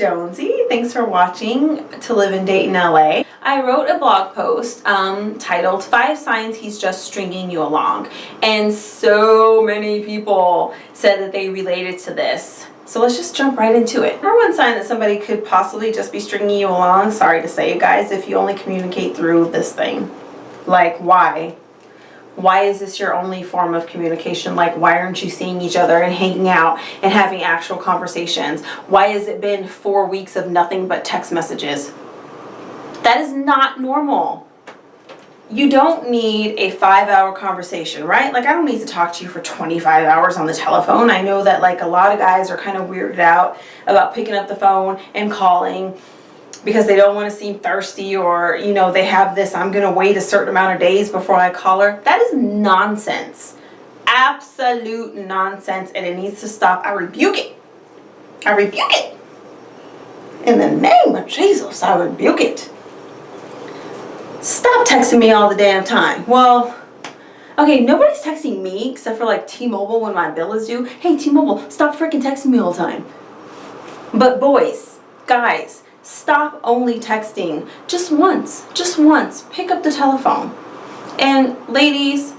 Jonesy. Thanks for watching To Live and Date in LA. I wrote a blog post titled 5 Signs He's Just Stringing You Along. And so many people said that they related to this. So let's just jump right into it. Number one sign that somebody could possibly just be stringing you along, sorry to say it guys, if you only communicate through this thing. Like, why? Why is this your only form of communication? Like, why aren't you seeing each other and hanging out and having actual conversations? Why has it been 4 weeks of nothing but text messages? That is not normal. You don't need a 5-hour conversation, right? Like, I don't need to talk to you for 25 hours on the telephone. I know that like a lot of guys are kind of weirded out about picking up the phone and calling because they don't want to seem thirsty, or, you know, they have this, I'm going to wait a certain amount of days before I call her. That is nonsense. Absolute nonsense, and it needs to stop. I rebuke it. I rebuke it. In the name of Jesus, I rebuke it. Stop texting me all the damn time. Well, okay, nobody's texting me except for like T-Mobile when my bill is due. Hey, T-Mobile, stop freaking texting me all the time. But boys, guys, stop only texting just once. Just once. Pick up the telephone. And ladies,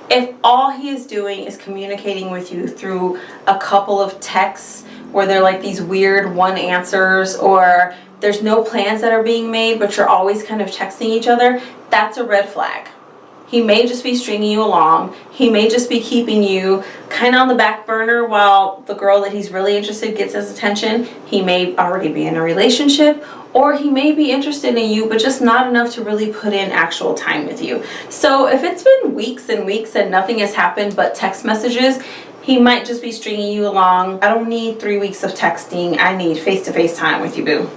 if all he is doing is communicating with you through a couple of texts where they're like these weird one answers, or there's no plans that are being made, but you're always kind of texting each other, that's a red flag. He may just be stringing you along. He may just be keeping you kind of on the back burner while the girl that he's really interested in gets his attention. He may already be in a relationship, or he may be interested in you, but just not enough to really put in actual time with you. So if it's been weeks and weeks and nothing has happened but text messages, he might just be stringing you along. I don't need 3 weeks of texting. I need face-to-face time with you, boo.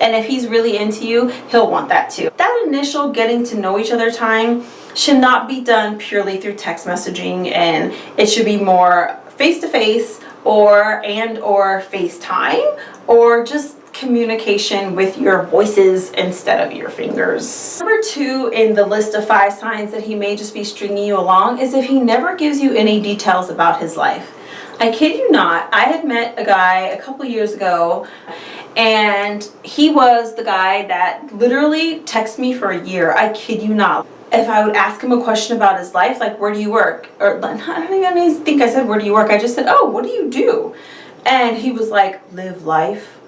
And if he's really into you, he'll want that too. That initial getting to know each other time should not be done purely through text messaging, and it should be more face-to-face or FaceTime, or just communication with your voices instead of your fingers. Number 2 in the list of 5 signs that he may just be stringing you along is if he never gives you any details about his life. I kid you not, I had met a guy a couple years ago, and he was the guy that literally texted me for a year. I kid you not. If I would ask him a question about his life, like, where do you work? Or I don't even think I said, where do you work? I just said, oh, what do you do? And he was like, live life.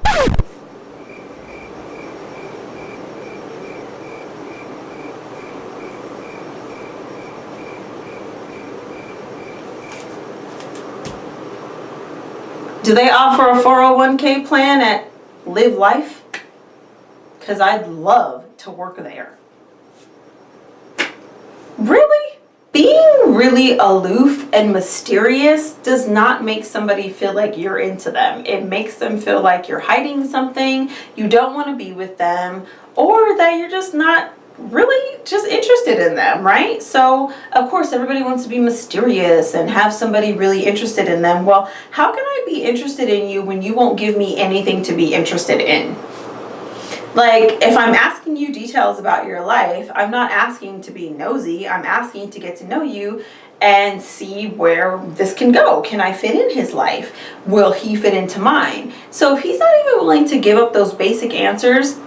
Do they offer a 401k plan at Live Life? Because I'd love to work there. Really? Being really aloof and mysterious does not make somebody feel like you're into them. It makes them feel like you're hiding something, you don't want to be with them, or that you're just not really just interested in them, right? So of course everybody wants to be mysterious and have somebody really interested in them. Well, how can I be interested in you when you won't give me anything to be interested in? Like, if I'm asking you details about your life, I'm not asking to be nosy. I'm asking to get to know you and see where this can go. Can I fit in his life? Will he fit into mine? So if he's not even willing to give up those basic answers,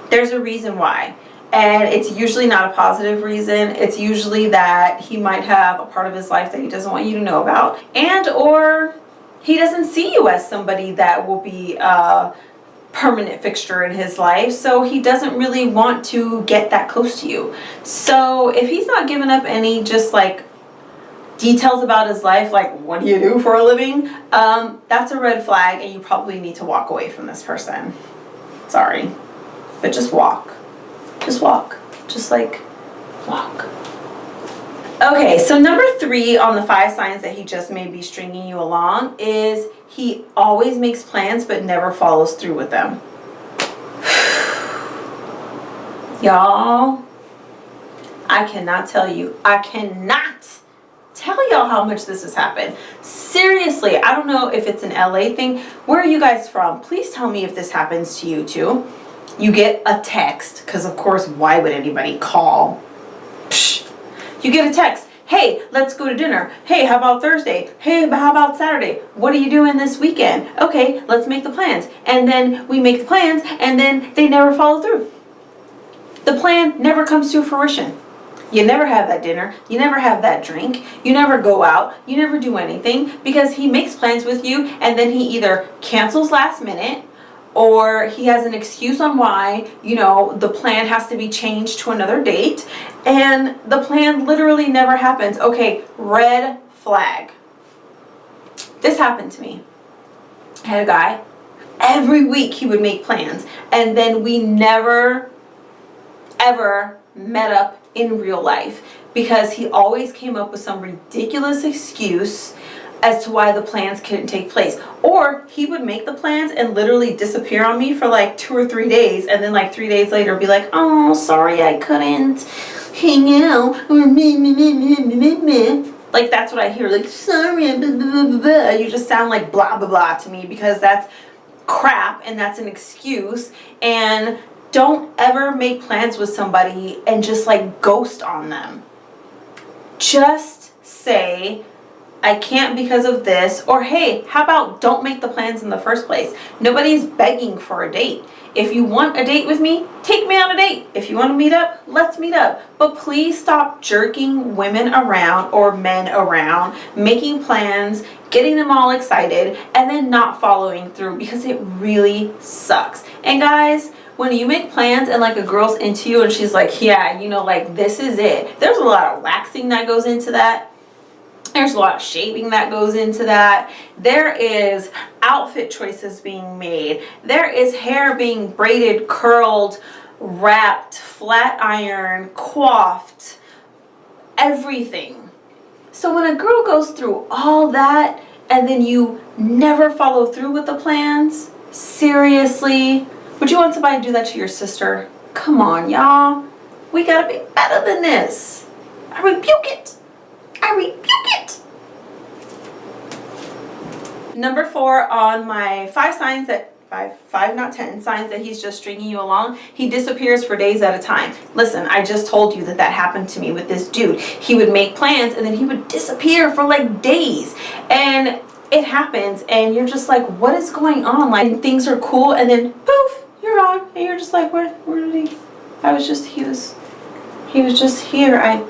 there's a reason why. And it's usually not a positive reason. It's usually that he might have a part of his life that he doesn't want you to know about, and or he doesn't see you as somebody that will be a permanent fixture in his life, so he doesn't really want to get that close to you. So if he's not giving up any just like details about his life, like what do you do for a living, that's a red flag, and you probably need to walk away from this person. Sorry, but just walk. Just walk. Just like walk. Okay, so number 3 on the 5 signs that he just may be stringing you along is he always makes plans but never follows through with them. Y'all, I cannot tell y'all how much this has happened. Seriously, I don't know if it's an LA thing. Where are you guys from? Please tell me if this happens to you too. You get a text, because of course, why would anybody call? Psh. You get a text, Hey, let's go to dinner. Hey, how about Thursday? Hey, how about Saturday? What are you doing this weekend? Okay, let's make the plans. And then we make the plans, and then they never follow through. The plan never comes to fruition. You never have that dinner. You never have that drink. You never go out. You never do anything because he makes plans with you and then he either cancels last minute or he has an excuse on why, the plan has to be changed to another date and the plan literally never happens. Okay, red flag. This happened to me. I had a guy, every week he would make plans and then we never ever met up in real life because he always came up with some ridiculous excuse as to why the plans couldn't take place. Or he would make the plans and literally disappear on me for like 2 or 3 days and then like 3 days later be like, oh, sorry, I couldn't hang out. Like that's what I hear, like, sorry, blah, blah, blah, blah. You just sound like blah, blah, blah to me because that's crap and that's an excuse. And don't ever make plans with somebody and just like ghost on them. Just say, I can't because of this, or hey, how about don't make the plans in the first place? Nobody's begging for a date. If you want a date with me, take me on a date. If you want to meet up, let's meet up. But please stop jerking women around or men around, making plans, getting them all excited, and then not following through because it really sucks. And guys, when you make plans and like a girl's into you and she's like, yeah, like this is it. There's a lot of waxing that goes into that. There's a lot of shaving that goes into that. There is outfit choices being made. There is hair being braided, curled, wrapped, flat iron, coiffed, everything. So when a girl goes through all that and then you never follow through with the plans, seriously, would you want somebody to do that to your sister? Come on, y'all. We gotta be better than this. I rebuke it. I rebuke it. Number 4 on my 5 signs that, 5 not 10, signs that he's just stringing you along. He disappears for days at a time. Listen, I just told you that happened to me with this dude. He would make plans and then he would disappear for like days. And it happens and you're just like, what is going on? Like things are cool and then poof, you're on, and you're just like, where did he? He was just here. I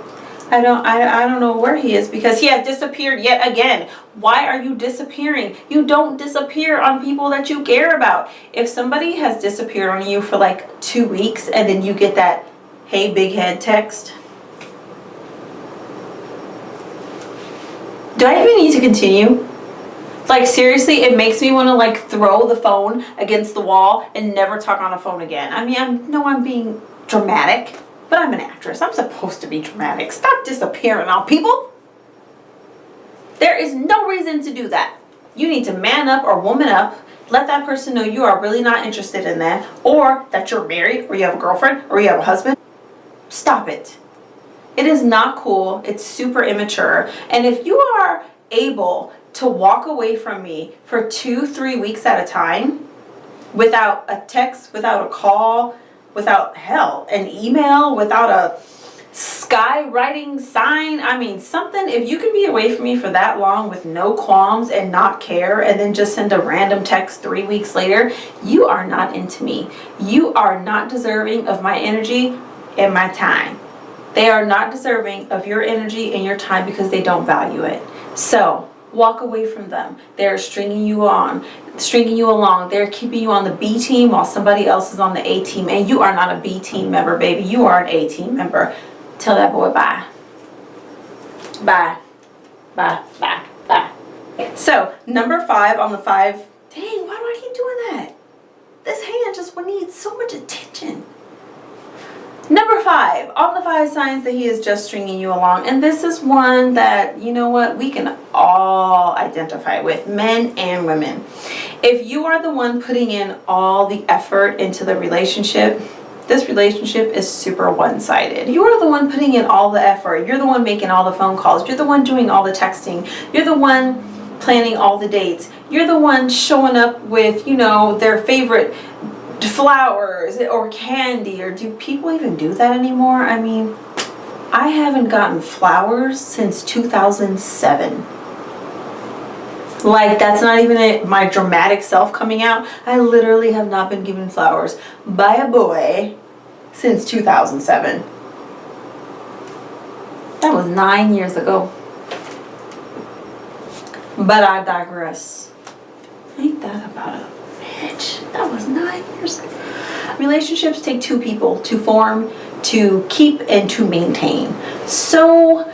don't know where he is because he has disappeared yet again. Why are you disappearing? You don't disappear on people that you care about. If somebody has disappeared on you for like 2 weeks and then you get that, hey, big head text. Do I even need to continue? Like seriously, it makes me want to like throw the phone against the wall and never talk on a phone again. I mean, I'm being dramatic, but I'm an actress. I'm supposed to be dramatic. Stop disappearing on people. There is no reason to do that. You need to man up or woman up. Let that person know you are really not interested in them, or that you're married, or you have a girlfriend, or you have a husband. Stop it. It is not cool. It's super immature. And if you are able to walk away from me for 2-3 weeks at a time without a text, without a call, without an email, without a skywriting sign, I mean something, if you can be away from me for that long with no qualms and not care and then just send a random text 3 weeks later, you are not into me. You are not deserving of my energy and my time. They are not deserving of your energy and your time because they don't value it. So walk away from them. They're stringing you along. They're keeping you on the B team while somebody else is on the A team. And you are not a B team member, baby. You are an A team member. Tell that boy bye. Bye. Bye. Bye. Bye. So, number 5 on the 5. Dang, why do I keep doing that? This hand just needs so much attention. Number 5 on the 5 signs that he is just stringing you along. And this is one that, you know what, we can all identify with, men and women. If you are the one putting in all the effort into the relationship, this relationship is super one-sided. You are the one putting in all the effort. You're the one making all the phone calls. You're the one doing all the texting. You're the one planning all the dates. You're the one showing up with, their favorite flowers or candy. Or do people even do that anymore? I mean, I haven't gotten flowers since 2007. Like, that's not even my dramatic self coming out. I literally have not been given flowers by a boy since 2007. That was 9 years ago. But I digress. Ain't that about a bitch? That was 9 years ago. Relationships take two people to form, to keep, and to maintain. So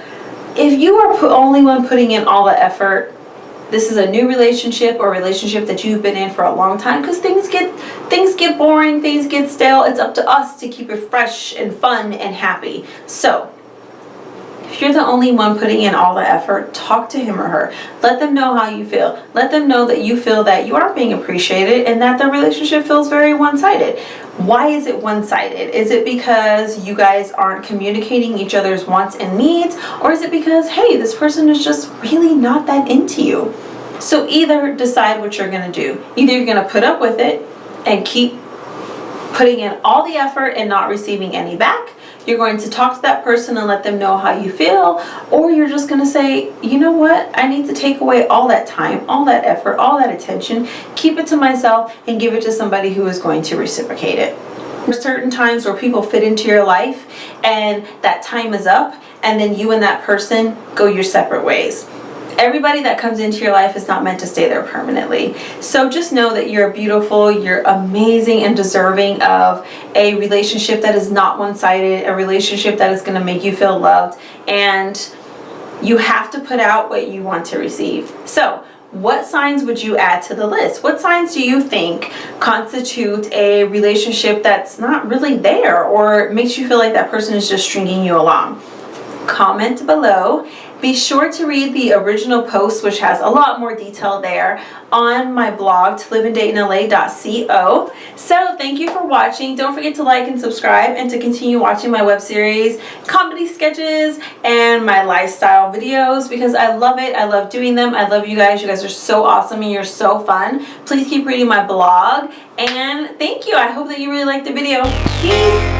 if you are only one putting in all the effort, this is a new relationship or relationship that you've been in for a long time, because things get boring, things get stale. It's up to us to keep it fresh and fun and happy. So if you're the only one putting in all the effort, talk to him or her. Let them know how you feel. Let them know that you feel that you aren't being appreciated and that the relationship feels very one-sided. Why is it one-sided? Is it because you guys aren't communicating each other's wants and needs? Or is it because, hey, this person is just really not that into you? So either decide what you're going to do. Either you're going to put up with it and keep putting in all the effort and not receiving any back. You're going to talk to that person and let them know how you feel, or you're just going to say, you know what, I need to take away all that time, all that effort, all that attention, keep it to myself, and give it to somebody who is going to reciprocate it. There's certain times where people fit into your life and that time is up, and then you and that person go your separate ways. Everybody that comes into your life is not meant to stay there permanently. So just know that you're beautiful, you're amazing, and deserving of a relationship that is not one-sided, a relationship that is going to make you feel loved, and you have to put out what you want to receive. So what signs would you add to the list? What signs do you think constitute a relationship that's not really there, or makes you feel like that person is just stringing you along? Comment below. Be sure to read the original post, which has a lot more detail there, on my blog, toliveanddateinla.co. So thank you for watching. Don't forget to like and subscribe, and to continue watching my web series, comedy sketches, and my lifestyle videos, because I love it. I love doing them. I love you guys. You guys are so awesome and you're so fun. Please keep reading my blog, and thank you. I hope that you really liked the video. Peace.